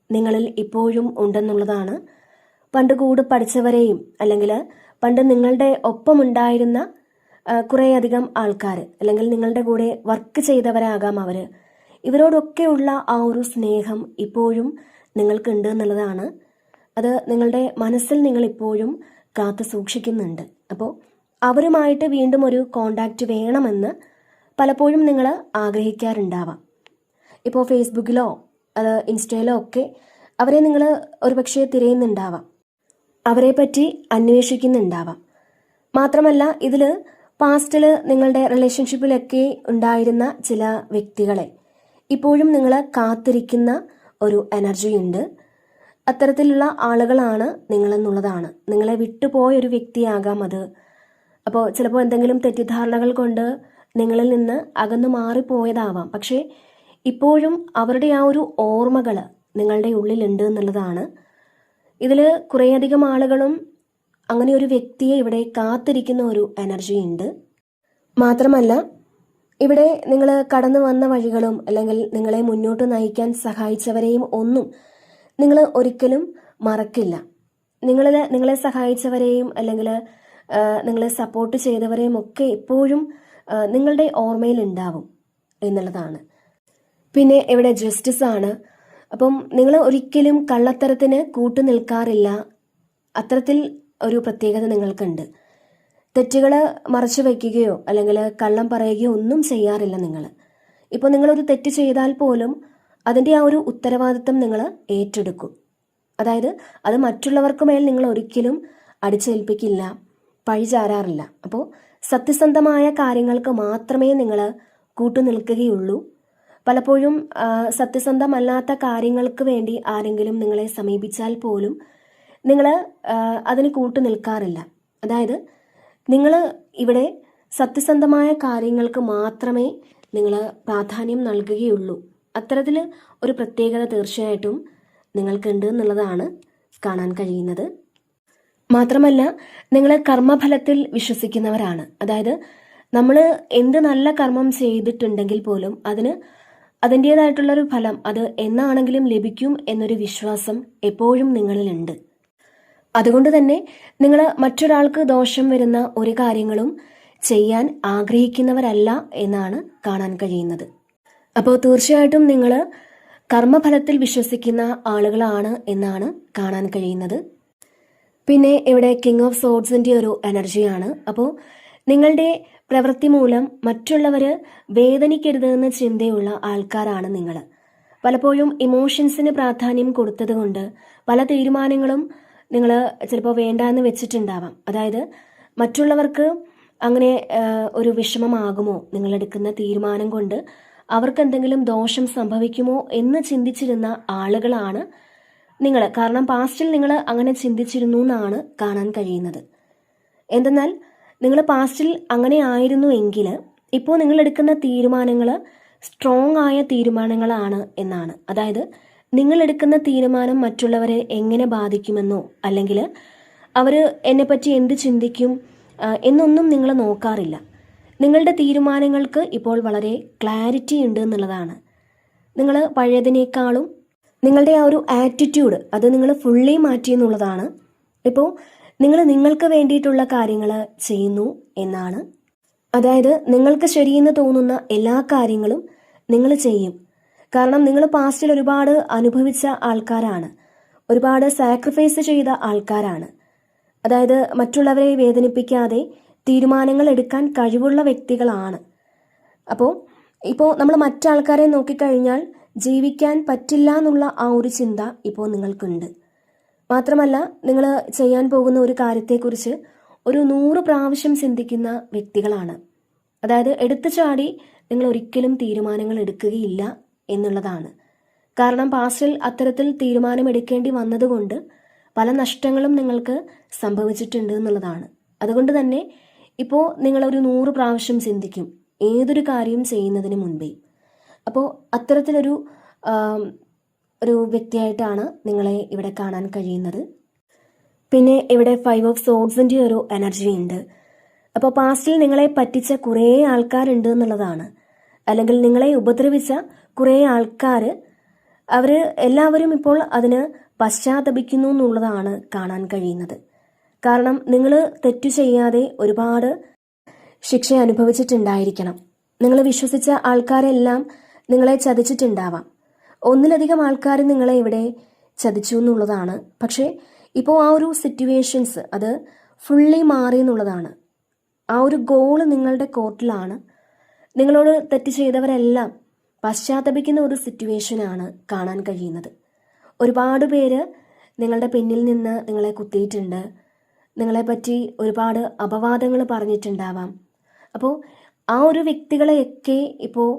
നിങ്ങളിൽ ഇപ്പോഴും ഉണ്ടെന്നുള്ളതാണ്. പണ്ട് കൂടെ പഠിച്ചവരെയും അല്ലെങ്കിൽ പണ്ട് നിങ്ങളുടെ ഒപ്പമുണ്ടായിരുന്ന കുറേയധികം ആൾക്കാർ അല്ലെങ്കിൽ നിങ്ങളുടെ കൂടെ വർക്ക് ചെയ്തവരാകാം അവർ. ഇവരോടൊക്കെയുള്ള ആ ഒരു സ്നേഹം ഇപ്പോഴും നിങ്ങൾക്കുണ്ട് എന്നുള്ളതാണ്. അത് നിങ്ങളുടെ മനസ്സിൽ നിങ്ങൾ ഇപ്പോഴും കാത്തു സൂക്ഷിക്കുന്നുണ്ട്. അപ്പോൾ അവരുമായിട്ട് വീണ്ടും ഒരു കോണ്ടാക്റ്റ് വേണമെന്ന് പലപ്പോഴും നിങ്ങൾ ആഗ്രഹിക്കാറുണ്ടാവാം. ഇപ്പോൾ ഫേസ്ബുക്കിലോ ഇൻസ്റ്റയിലോ ഒക്കെ അവരെ നിങ്ങൾ ഒരുപക്ഷെ തിരയുന്നുണ്ടാവാം, അവരെ പറ്റി അന്വേഷിക്കുന്നുണ്ടാവാം. മാത്രമല്ല ഇതിൽ പാസ്റ്റിൽ നിങ്ങളുടെ റിലേഷൻഷിപ്പിലൊക്കെ ഉണ്ടായിരുന്ന ചില വ്യക്തികളെ ഇപ്പോഴും നിങ്ങൾ കാത്തിരിക്കുന്ന ഒരു എനർജി ഉണ്ട്. അത്തരത്തിലുള്ള ആളുകളാണ് നിങ്ങളെന്നുള്ളതാണ്. നിങ്ങളെ വിട്ടുപോയൊരു വ്യക്തിയാകാം അത്. അപ്പോൾ ചിലപ്പോൾ എന്തെങ്കിലും തെറ്റിദ്ധാരണകൾ കൊണ്ട് നിങ്ങളിൽ നിന്ന് അകന്നു മാറിപ്പോയതാവാം. പക്ഷേ ഇപ്പോഴും അവരുടെ ആ ഒരു ഓർമ്മകൾ നിങ്ങളുടെ ഉള്ളിലുണ്ട് എന്നുള്ളതാണ്. ഇതിൽ കുറേയധികം ആളുകളും അങ്ങനെ ഒരു വ്യക്തിയെ ഇവിടെ കാത്തിരിക്കുന്ന ഒരു എനർജി ഉണ്ട്. മാത്രമല്ല ഇവിടെ നിങ്ങൾ കടന്നു വന്ന വഴികളും അല്ലെങ്കിൽ നിങ്ങളെ മുന്നോട്ട് നയിക്കാൻ സഹായിച്ചവരെയും ഒന്നും നിങ്ങൾ ഒരിക്കലും മറക്കില്ല. നിങ്ങളെ സഹായിച്ചവരെയും അല്ലെങ്കിൽ നിങ്ങളെ സപ്പോർട്ട് ചെയ്തവരെയും ഒക്കെ എപ്പോഴും നിങ്ങളുടെ ഓർമ്മയിൽ ഉണ്ടാവും എന്നുള്ളതാണ്. പിന്നെ ഇവിടെ ജസ്റ്റിസ് ആണ്. അപ്പം നിങ്ങൾ ഒരിക്കലും കള്ളത്തരത്തിന് കൂട്ടു നിൽക്കാറില്ല. അത്തരത്തിൽ ഒരു പ്രത്യേകത നിങ്ങൾക്കുണ്ട്. തെറ്റുകൾ മറച്ചു വയ്ക്കുകയോ അല്ലെങ്കിൽ കള്ളം പറയുകയോ ഒന്നും ചെയ്യാറില്ല നിങ്ങൾ. ഇപ്പോൾ നിങ്ങളൊരു തെറ്റ് ചെയ്താൽ പോലും അതിൻ്റെ ആ ഒരു ഉത്തരവാദിത്തം നിങ്ങൾ ഏറ്റെടുക്കും. അതായത് അത് മറ്റുള്ളവർക്ക് മേൽ നിങ്ങൾ ഒരിക്കലും അടിച്ചേൽപ്പിക്കില്ല, പഴിചാരാറില്ല. അപ്പോൾ സത്യസന്ധമായ കാര്യങ്ങൾക്ക് മാത്രമേ നിങ്ങൾ കൂട്ടുനിൽക്കുകയുള്ളൂ. പലപ്പോഴും സത്യസന്ധമല്ലാത്ത കാര്യങ്ങൾക്ക് വേണ്ടി ആരെങ്കിലും നിങ്ങളെ സമീപിച്ചാൽ പോലും നിങ്ങൾ അതിന് കൂട്ടു നിൽക്കാറില്ല. അതായത് നിങ്ങൾ ഇവിടെ സത്യസന്ധമായ കാര്യങ്ങൾക്ക് മാത്രമേ നിങ്ങൾ പ്രാധാന്യം നൽകുകയുള്ളൂ. അത്തരത്തിൽ ഒരു പ്രത്യേകത തീർച്ചയായിട്ടും നിങ്ങൾക്കുണ്ട് എന്നുള്ളതാണ് കാണാൻ കഴിയുന്നത്. മാത്രമല്ല നിങ്ങൾ കർമ്മഫലത്തിൽ വിശ്വസിക്കുന്നവരാണ്. അതായത് നമ്മൾ എന്ത് നല്ല കർമ്മം ചെയ്തിട്ടുണ്ടെങ്കിൽ പോലും അതിൻ്റേതായിട്ടുള്ളൊരു ഫലം അത് എന്നാണെങ്കിലും ലഭിക്കും എന്നൊരു വിശ്വാസം എപ്പോഴും നിങ്ങളിലുണ്ട്. അതുകൊണ്ട് തന്നെ നിങ്ങൾ മറ്റൊരാൾക്ക് ദോഷം വരുന്ന ഒരു കാര്യങ്ങളും ചെയ്യാൻ ആഗ്രഹിക്കുന്നവരല്ല എന്നാണ് കാണാൻ കഴിയുന്നത്. അപ്പോൾ തീർച്ചയായിട്ടും നിങ്ങൾ കർമ്മഫലത്തിൽ വിശ്വസിക്കുന്ന ആളുകളാണ് എന്നാണ് കാണാൻ കഴിയുന്നത്. പിന്നെ ഇവിടെ കിങ് ഓഫ് സോഡ്സിൻ്റെ ഒരു എനർജിയാണ്. അപ്പോൾ നിങ്ങളുടെ പ്രവൃത്തി മൂലം മറ്റുള്ളവർ വേദനിക്കരുതെന്ന ചിന്തയുള്ള ആൾക്കാരാണ് നിങ്ങൾ. പലപ്പോഴും ഇമോഷൻസിന് പ്രാധാന്യം കൊടുത്തത് കൊണ്ട് പല തീരുമാനങ്ങളും നിങ്ങൾ ചിലപ്പോൾ വേണ്ടാന്ന് വെച്ചിട്ടുണ്ടാവാം. അതായത് മറ്റുള്ളവർക്ക് അങ്ങനെ ഒരു വിഷമമാകുമോ നിങ്ങളെടുക്കുന്ന തീരുമാനം കൊണ്ട്, അവർക്ക് എന്തെങ്കിലും ദോഷം സംഭവിക്കുമോ എന്ന് ചിന്തിച്ചിരുന്ന ആളുകളാണ് നിങ്ങൾ. കാരണം പാസ്റ്റിൽ നിങ്ങൾ അങ്ങനെ ചിന്തിച്ചിരുന്നു എന്നാണ് കാണാൻ കഴിയുന്നത്. എന്തെന്നാൽ നിങ്ങൾ പാസ്റ്റിൽ അങ്ങനെ ആയിരുന്നു എങ്കിൽ ഇപ്പോൾ നിങ്ങളെടുക്കുന്ന തീരുമാനങ്ങൾ സ്ട്രോങ് ആയ തീരുമാനങ്ങളാണ് എന്നാണ്. അതായത് നിങ്ങളെടുക്കുന്ന തീരുമാനം മറ്റുള്ളവരെ എങ്ങനെ ബാധിക്കുമെന്നോ അല്ലെങ്കിൽ അവർ എന്നെപ്പറ്റി എന്ത് ചിന്തിക്കും എന്നൊന്നും നിങ്ങൾ നോക്കാറില്ല. നിങ്ങളുടെ തീരുമാനങ്ങൾക്ക് ഇപ്പോൾ വളരെ ക്ലാരിറ്റി ഉണ്ട് എന്നുള്ളതാണ്. നിങ്ങൾ പഴയതിനേക്കാളും നിങ്ങളുടെ ആ ഒരു ആറ്റിറ്റ്യൂഡ് അത് നിങ്ങൾ ഫുള്ളി മാറ്റി എന്നുള്ളതാണ്. ഇപ്പോൾ നിങ്ങൾ നിങ്ങൾക്ക് വേണ്ടിയിട്ടുള്ള കാര്യങ്ങൾ ചെയ്യുന്നു എന്നാണ്. അതായത് നിങ്ങൾക്ക് ശരിയെന്ന് തോന്നുന്ന എല്ലാ കാര്യങ്ങളും നിങ്ങൾ ചെയ്യും. കാരണം നിങ്ങൾ പാസ്റ്റിൽ ഒരുപാട് അനുഭവിച്ച ആൾക്കാരാണ്, ഒരുപാട് സാക്രിഫൈസ് ചെയ്ത ആൾക്കാരാണ്. അതായത് മറ്റുള്ളവരെ വേദനിപ്പിക്കാതെ തീരുമാനങ്ങൾ എടുക്കാൻ കഴിവുള്ള വ്യക്തികളാണ്. ഇപ്പോൾ നമ്മൾ മറ്റാൾക്കാരെ നോക്കിക്കഴിഞ്ഞാൽ ജീവിക്കാൻ പറ്റില്ല എന്നുള്ള ആ ഒരു ചിന്ത ഇപ്പോൾ നിങ്ങൾക്കുണ്ട്. മാത്രമല്ല നിങ്ങൾ ചെയ്യാൻ പോകുന്ന ഒരു കാര്യത്തെക്കുറിച്ച് ഒരു 100 പ്രാവശ്യം ചിന്തിക്കുന്ന വ്യക്തികളാണ്. അതായത് എടുത്തു ചാടി നിങ്ങൾ ഒരിക്കലും തീരുമാനങ്ങൾ എടുക്കുകയില്ല എന്നുള്ളതാണ്. കാരണം പാസ്റ്റിൽ അത്തരത്തിൽ തീരുമാനമെടുക്കേണ്ടി വന്നതുകൊണ്ട് പല നഷ്ടങ്ങളും നിങ്ങൾക്ക് സംഭവിച്ചിട്ടുണ്ട് എന്നുള്ളതാണ്. അതുകൊണ്ട് തന്നെ ഇപ്പോൾ നിങ്ങളൊരു 100 പ്രാവശ്യം ചിന്തിക്കും ഏതൊരു കാര്യം ചെയ്യുന്നതിന് മുൻപേ. അപ്പോൾ അത്തരത്തിലൊരു ഒരു വ്യക്തിയായിട്ടാണ് നിങ്ങളെ ഇവിടെ കാണാൻ കഴിയുന്നത്. പിന്നെ ഇവിടെ 5 ഓഫ് സോഡ്സിൻ്റെ ഒരു എനർജി ഉണ്ട്. അപ്പോൾ പാസ്റ്റിൽ നിങ്ങളെ പറ്റിച്ച കുറേ ആൾക്കാരുണ്ട് എന്നുള്ളതാണ്. അല്ലെങ്കിൽ നിങ്ങളെ ഉപദ്രവിച്ച കുറേ ആൾക്കാർ, അവർ എല്ലാവരും ഇപ്പോൾ അതിന് പശ്ചാത്തപിക്കുന്നു എന്നുള്ളതാണ് കാണാൻ കഴിയുന്നത്. കാരണം നിങ്ങൾ തെറ്റു ചെയ്യാതെ ഒരുപാട് ശിക്ഷ അനുഭവിച്ചിട്ടുണ്ടായിരിക്കണം. നിങ്ങൾ വിശ്വസിച്ച ആൾക്കാരെല്ലാം നിങ്ങളെ ചതിച്ചിട്ടുണ്ടാവാം. ഒന്നിലധികം ആൾക്കാർ നിങ്ങളെ ഇവിടെ ചതിച്ചു എന്നുള്ളതാണ്. പക്ഷേ ഇപ്പോൾ ആ ഒരു സിറ്റുവേഷൻസ് അത് ഫുള്ളി മാറി എന്നുള്ളതാണ്. ആ ഒരു ഗോള് നിങ്ങളുടെ കോർട്ടിലാണ്. നിങ്ങളോട് തെറ്റ് ചെയ്തവരെല്ലാം പശ്ചാത്തപിക്കുന്ന ഒരു സിറ്റുവേഷനാണ് കാണാൻ കഴിയുന്നത്. ഒരുപാട് പേര് നിങ്ങളുടെ പിന്നിൽ നിന്ന് നിങ്ങളെ കുത്തിയിട്ടുണ്ട്, നിങ്ങളെപ്പറ്റി ഒരുപാട് അപവാദങ്ങൾ പറഞ്ഞിട്ടുണ്ടാവാം. അപ്പോൾ ആ ഒരു വ്യക്തികളെയൊക്കെ ഇപ്പോൾ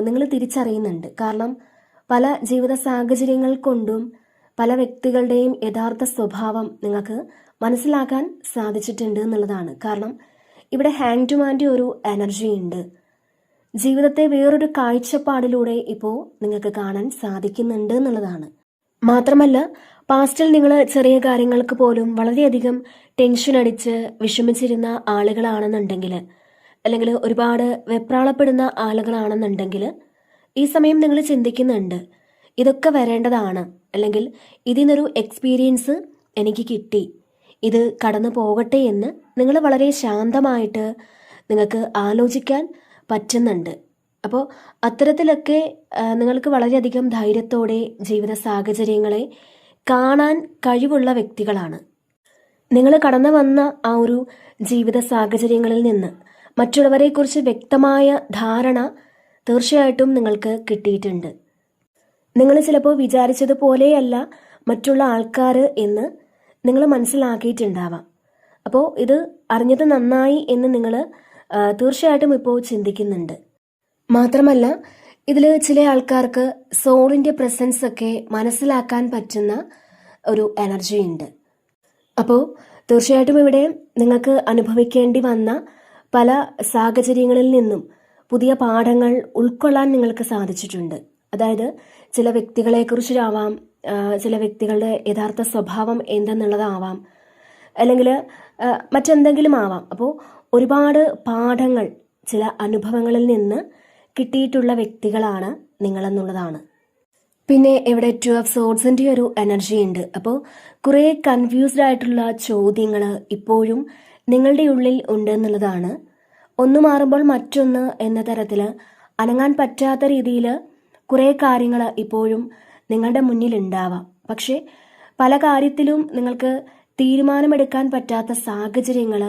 നിങ്ങൾ തിരിച്ചറിയുന്നുണ്ട്. കാരണം പല ജീവിത സാഹചര്യങ്ങൾ കൊണ്ടും പല വ്യക്തികളുടെയും യഥാർത്ഥ സ്വഭാവം നിങ്ങൾക്ക് മനസ്സിലാക്കാൻ സാധിച്ചിട്ടുണ്ട് എന്നുള്ളതാണ്. കാരണം ഇവിടെ ഹാൻഡ്മാൻ്റെ ഒരു എനർജി ഉണ്ട്. ജീവിതത്തെ വേറൊരു കാഴ്ചപ്പാടിലൂടെ ഇപ്പോൾ നിങ്ങൾക്ക് കാണാൻ സാധിക്കുന്നുണ്ട് എന്നുള്ളതാണ്. മാത്രമല്ല പാസ്റ്റിൽ നിങ്ങൾ ചെറിയ കാര്യങ്ങൾക്ക് പോലും വളരെയധികം ടെൻഷൻ അടിച്ച് വിഷമിച്ചിരുന്ന ആളുകളാണെന്നുണ്ടെങ്കിൽ, അല്ലെങ്കിൽ ഒരുപാട് വെപ്രാളപ്പെടുന്ന ആളുകളാണെന്നുണ്ടെങ്കിൽ ഈ സമയം നിങ്ങൾ ചിന്തിക്കുന്നുണ്ട് ഇതൊക്കെ വരേണ്ടതാണ്, അല്ലെങ്കിൽ ഇതിനൊരു എക്സ്പീരിയൻസ് എനിക്ക് കിട്ടി, ഇത് കടന്നു പോകട്ടെ എന്ന് നിങ്ങൾ വളരെ ശാന്തമായിട്ട് നിങ്ങൾക്ക് ആലോചിക്കാൻ പറ്റുന്നുണ്ട്. അപ്പോൾ അത്തരത്തിലൊക്കെ നിങ്ങൾക്ക് വളരെയധികം ധൈര്യത്തോടെ ജീവിത സാഹചര്യങ്ങളെ കാണാൻ കഴിവുള്ള വ്യക്തികളാണ്. നിങ്ങൾ കടന്നു വന്ന ആ ഒരു ജീവിത സാഹചര്യങ്ങളിൽ നിന്ന് മറ്റുള്ളവരെക്കുറിച്ച് വ്യക്തമായ ധാരണ തീർച്ചയായിട്ടും നിങ്ങൾക്ക് കിട്ടിയിട്ടുണ്ട്. നിങ്ങൾ ചിലപ്പോൾ വിചാരിച്ചതുപോലെയല്ല മറ്റുള്ള ആൾക്കാർ എന്ന് നിങ്ങൾ മനസ്സിലാക്കിയിട്ടുണ്ടാവാം. അപ്പോൾ ഇത് അറിഞ്ഞത് നന്നായി എന്ന് നിങ്ങൾ തീർച്ചയായിട്ടും ഇപ്പോൾ ചിന്തിക്കുന്നുണ്ട്. മാത്രമല്ല ഇതിൽ ചില ആൾക്കാർക്ക് സോളിൻ്റെ പ്രസൻസ് ഒക്കെ മനസ്സിലാക്കാൻ പറ്റുന്ന ഒരു എനർജി ഉണ്ട്. അപ്പോൾ തീർച്ചയായിട്ടും ഇവിടെ നിങ്ങൾക്ക് അനുഭവിക്കേണ്ടി വന്ന പല സാഹചര്യങ്ങളിൽ നിന്നും പുതിയ പാഠങ്ങൾ ഉൾക്കൊള്ളാൻ നിങ്ങൾക്ക് സാധിച്ചിട്ടുണ്ട്. അതായത് ചില വ്യക്തികളെക്കുറിച്ചാവാം, ചില വ്യക്തികളുടെ യഥാർത്ഥ സ്വഭാവം എന്തെന്നുള്ളതാവാം, അല്ലെങ്കിൽ മറ്റെന്തെങ്കിലും ആവാം. അപ്പോൾ ഒരുപാട് പാഠങ്ങൾ ചില അനുഭവങ്ങളിൽ നിന്ന് കിട്ടിയിട്ടുള്ള വ്യക്തികളാണ് നിങ്ങളെന്നുള്ളതാണ്. പിന്നെ ഇവിടെ 2 ഓഫ് സോഡ്സിൻ്റെ ഒരു എനർജി ഉണ്ട്. അപ്പോൾ കുറേ കൺഫ്യൂസ്ഡ് ആയിട്ടുള്ള ചോദ്യങ്ങൾ ഇപ്പോഴും നിങ്ങളുടെ ഉള്ളിൽ ഉണ്ട് എന്നുള്ളതാണ്. ഒന്ന് മാറുമ്പോൾ മറ്റൊന്ന് എന്ന തരത്തിൽ അനങ്ങാൻ പറ്റാത്ത രീതിയിൽ കുറേ കാര്യങ്ങൾ ഇപ്പോഴും നിങ്ങളുടെ മുന്നിൽ ഉണ്ടാവാം. പക്ഷേ പല കാര്യത്തിലും നിങ്ങൾക്ക് തീരുമാനമെടുക്കാൻ പറ്റാത്ത സാഹചര്യങ്ങൾ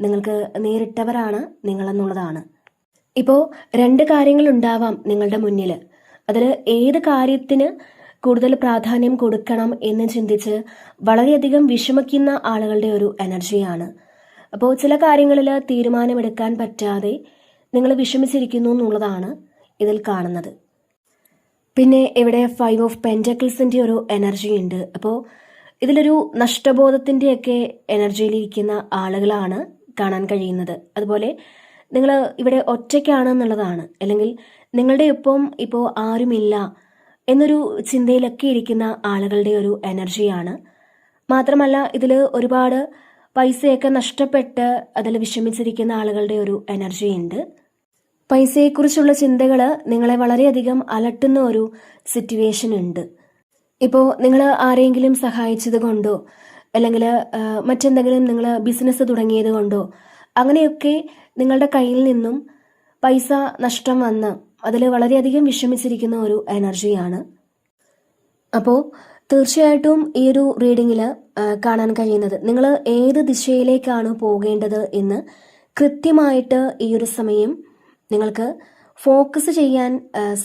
നിങ്ങൾക്ക് നേരിട്ടവരാണ് നിങ്ങളെന്നുള്ളതാണ്. ഇപ്പോൾ 2 കാര്യങ്ങളുണ്ടാവാം നിങ്ങളുടെ മുന്നിൽ. അതിൽ ഏത് കാര്യത്തിന് കൂടുതൽ പ്രാധാന്യം കൊടുക്കണം എന്ന് ചിന്തിച്ച് വളരെയധികം വിഷമിക്കുന്ന ആളുകളുടെ ഒരു എനർജിയാണ്. അപ്പോൾ ചില കാര്യങ്ങളിൽ തീരുമാനമെടുക്കാൻ പറ്റാതെ നിങ്ങൾ വിഷമിച്ചിരിക്കുന്നു എന്നുള്ളതാണ് ഇതിൽ കാണുന്നത്. പിന്നെ ഇവിടെ 5 ഓഫ് പെൻറ്റക്കിൾസിൻ്റെ ഒരു എനർജി ഉണ്ട്. അപ്പോൾ ഇതിലൊരു നഷ്ടബോധത്തിൻ്റെയൊക്കെ എനർജിയിലിരിക്കുന്ന ആളുകളാണ് കാണാൻ കഴിയുന്നത്. അതുപോലെ നിങ്ങൾ ഇവിടെ ഒറ്റയ്ക്കാണെന്നുള്ളതാണ്, അല്ലെങ്കിൽ നിങ്ങളുടെ ഒപ്പം ഇപ്പോൾ ആരുമില്ല എന്നൊരു ചിന്തയിലൊക്കെ ഇരിക്കുന്ന ആളുകളുടെ ഒരു എനർജിയാണ്. മാത്രമല്ല ഇതിൽ ഒരുപാട് പൈസയൊക്കെ നഷ്ടപ്പെട്ട് അതിൽ വിഷമിച്ചിരിക്കുന്ന ആളുകളുടെ ഒരു എനർജിയുണ്ട്. പൈസയെക്കുറിച്ചുള്ള ചിന്തകൾ നിങ്ങളെ വളരെയധികം അലട്ടുന്ന ഒരു സിറ്റുവേഷൻ ഉണ്ട്. ഇപ്പോൾ നിങ്ങൾ ആരെങ്കിലും സഹായിച്ചത് കൊണ്ടോ അല്ലെങ്കിൽ മറ്റെന്തെങ്കിലും നിങ്ങൾ ബിസിനസ് തുടങ്ങിയത് കൊണ്ടോ അങ്ങനെയൊക്കെ നിങ്ങളുടെ കയ്യിൽ നിന്നും പൈസ നഷ്ടം വന്ന് അതിൽ വളരെയധികം വിഷമിച്ചിരിക്കുന്ന ഒരു എനർജിയാണ്. അപ്പോൾ തീർച്ചയായിട്ടും ഈ ഒരു റീഡിങ്ങിൽ കാണാൻ കഴിയുന്നത് നിങ്ങൾ ഏത് ദിശയിലേക്കാണ് പോകേണ്ടത് എന്ന് കൃത്യമായിട്ട് ഈ ഒരു സമയം നിങ്ങൾക്ക് ഫോക്കസ് ചെയ്യാൻ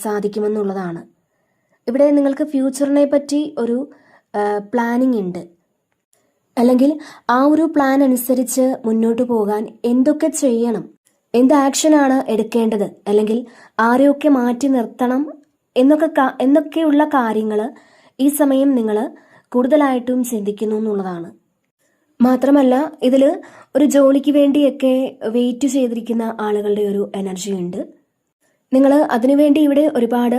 സാധിക്കുമെന്നുള്ളതാണ്. ഇവിടെ നിങ്ങൾക്ക് ഫ്യൂച്ചറിനെ പറ്റി ഒരു പ്ലാനിങ് ഉണ്ട്, അല്ലെങ്കിൽ ആ ഒരു പ്ലാൻ അനുസരിച്ച് മുന്നോട്ട് പോകാൻ എന്തൊക്കെ ചെയ്യണം, എന്ത് ആക്ഷനാണ് എടുക്കേണ്ടത്, അല്ലെങ്കിൽ ആരെയൊക്കെ മാറ്റി നിർത്തണം എന്നൊക്കെയുള്ള കാര്യങ്ങൾ ഈ സമയം നിങ്ങൾ കൂടുതലായിട്ടും ചിന്തിക്കുന്നു എന്നുള്ളതാണ്. മാത്രമല്ല ഇതിൽ ഒരു ജോലിക്ക് വേണ്ടിയൊക്കെ വെയിറ്റ് ചെയ്തിരിക്കുന്ന ആളുകളുടെ ഒരു എനർജി ഉണ്ട്. നിങ്ങൾ അതിനുവേണ്ടി ഇവിടെ ഒരുപാട്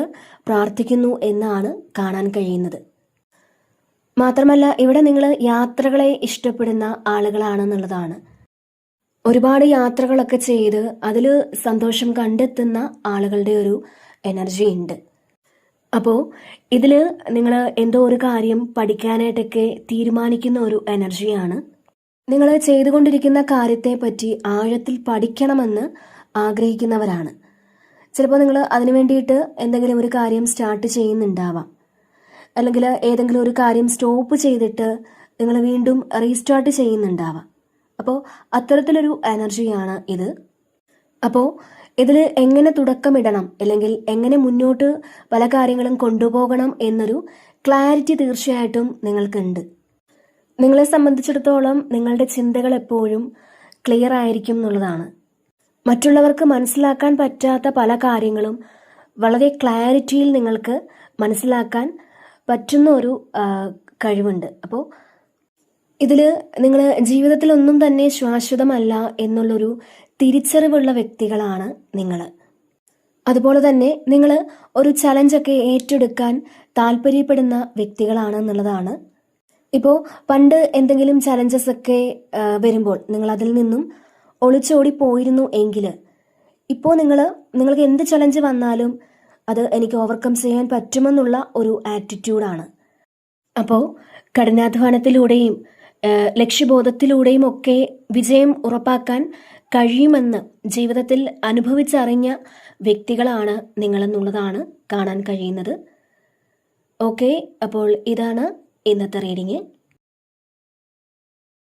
പ്രാർത്ഥിക്കുന്നു എന്നാണ് കാണാൻ കഴിയുന്നത്. മാത്രമല്ല ഇവിടെ നിങ്ങൾ യാത്രകളെ ഇഷ്ടപ്പെടുന്ന ആളുകളാണെന്നുള്ളതാണ്. ഒരുപാട് യാത്രകളൊക്കെ ചെയ്ത് അതിൽ സന്തോഷം കണ്ടെത്തുന്ന ആളുകളുടെ ഒരു എനർജി ഉണ്ട്. അപ്പോൾ ഇതിൽ നിങ്ങൾ എന്തോ ഒരു കാര്യം പഠിക്കാനായിട്ടൊക്കെ തീരുമാനിക്കുന്ന ഒരു എനർജിയാണ്. നിങ്ങൾ ചെയ്തുകൊണ്ടിരിക്കുന്ന കാര്യത്തെ പറ്റി ആഴത്തിൽ പഠിക്കണമെന്ന് ആഗ്രഹിക്കുന്നവരാണ്. ചിലപ്പോൾ നിങ്ങൾ അതിനു വേണ്ടിയിട്ട് എന്തെങ്കിലും ഒരു കാര്യം സ്റ്റാർട്ട് ചെയ്യുന്നുണ്ടാവാം, അല്ലെങ്കിൽ ഏതെങ്കിലും ഒരു കാര്യം സ്റ്റോപ്പ് ചെയ്തിട്ട് നിങ്ങൾ വീണ്ടും റീസ്റ്റാർട്ട് ചെയ്യുന്നുണ്ടാവാം. അപ്പോൾ അത്തരത്തിലൊരു എനർജിയാണ് ഇത്. അപ്പോൾ ഇതിൽ എങ്ങനെ തുടക്കമിടണം, അല്ലെങ്കിൽ എങ്ങനെ മുന്നോട്ട് പല കാര്യങ്ങളും കൊണ്ടുപോകണം എന്നൊരു ക്ലാരിറ്റി തീർച്ചയായിട്ടും നിങ്ങൾക്കുണ്ട്. നിങ്ങളെ സംബന്ധിച്ചിടത്തോളം നിങ്ങളുടെ ചിന്തകൾ എപ്പോഴും ക്ലിയർ ആയിരിക്കും എന്നുള്ളതാണ്. മറ്റുള്ളവർക്ക് മനസ്സിലാക്കാൻ പറ്റാത്ത പല കാര്യങ്ങളും വളരെ ക്ലാരിറ്റിയിൽ നിങ്ങൾക്ക് മനസ്സിലാക്കാൻ പറ്റുന്ന ഒരു കഴിവുണ്ട്. അപ്പോൾ ഇതിൽ നിങ്ങൾ ജീവിതത്തിലൊന്നും തന്നെ ശാശ്വതമല്ല എന്നുള്ളൊരു തിരിച്ചറിവുള്ള വ്യക്തികളാണ് നിങ്ങൾ. അതുപോലെ തന്നെ നിങ്ങൾ ഒരു ചലഞ്ചൊക്കെ ഏറ്റെടുക്കാൻ താല്പര്യപ്പെടുന്ന വ്യക്തികളാണ് എന്നുള്ളതാണ്. ഇപ്പോൾ പണ്ട് എന്തെങ്കിലും ചലഞ്ചസ് ഒക്കെ വരുമ്പോൾ നിങ്ങൾ അതിൽ നിന്നും ഒളിച്ചോടി പോയിരുന്നു എങ്കിൽ ഇപ്പോൾ നിങ്ങൾക്ക് എന്ത് ചലഞ്ച് വന്നാലും അത് എനിക്ക് ഓവർകം ചെയ്യാൻ പറ്റുമെന്നുള്ള ഒരു ആറ്റിറ്റ്യൂഡാണ്. അപ്പോൾ കഠിനാധ്വാനത്തിലൂടെയും ലക്ഷ്യബോധത്തിലൂടെയും ഒക്കെ വിജയം ഉറപ്പാക്കാൻ കഴിയുമെന്ന് ജീവിതത്തിൽ അനുഭവിച്ചറിഞ്ഞ വ്യക്തികളാണ് നിങ്ങളെന്നുള്ളതാണ് കാണാൻ കഴിയുന്നത്. ഓക്കെ, അപ്പോൾ ഇതാണ് ഇന്നത്തെ റീഡിങ്.